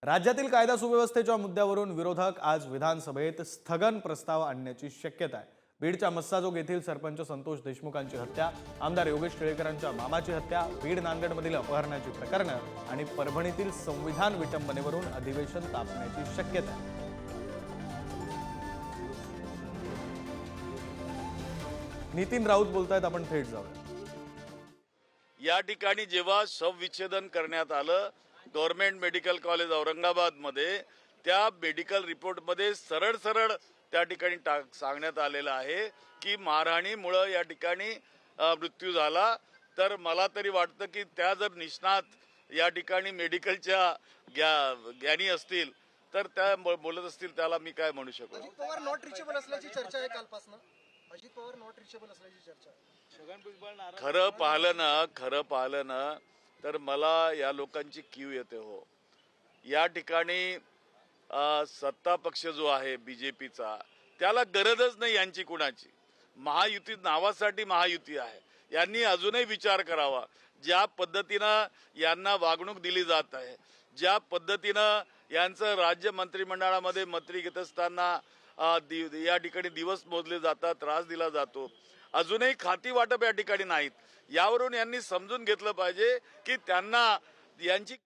राज्यातील कायदा सुव्यवस्थेच्या मुद्द्यावरून विरोधक आज विधानसभेत स्थगन प्रस्ताव आणण्याची शक्यता आहे। बीडच्या मस्साजोग येथील सरपंच संतोष देशमुखांची हत्या, आमदार योगेश टिळेकरांच्या मामाची हत्या, बीड नांदेडमधील अपहरणाची प्रकरणं आणि परभणीतील संविधान विटंबनेवरून अधिवेशन तापण्याची शक्यता आहे। नितीन राऊत बोलतायत, आपण थेट जाऊया। या ठिकाणी जेव्हा शवविच्छेदन करण्यात आलं गव्हर्नमेंट मेडिकल कॉलेज औरंगाबाद मध्ये, त्या मेडिकल रिपोर्ट मध्ये सरळ सरळ त्या ठिकाणी सांगण्यात आलेलं आहे की मारहाणीमुळे या ठिकाणी मृत्यू झाला। तर मला तरी वाटतं की त्या जर निष्णात या ठिकाणी मेडिकलच्या ज्ञानी असतील तर त्या बोलत असतील, त्याला मी काय म्हणू शकतो। अजित पवार नॉट रिचेबल असल्याची चर्चा आहे कालपासून। अजित पवार नॉट रिचेबल असल्याची चर्चा आहे। खरं पाहिलं ना तर मला या लोकांची कीव येते हो। या ठिकाणी सत्ता पक्ष जो आहे बीजेपीचा, त्याला गरजच नाही यांची कुणाची। महायुती नावासाठी महायुती आहे, यांनी अजूनही विचार करावा। ज्या पद्धतीनं यांना वागणूक दिली जात आहे, ज्या पद्धतीनं यांचं राज्य मंत्रिमंडळामध्ये मंत्री घेत असताना या ठिकाणी दिवस मोजले जातात, त्रास दिला जातो, अजूनही खाती वाटप या ठिकाणी नाहीत। यावरून यांनी समजून घेतलं पाहिजे की त्यांना यांची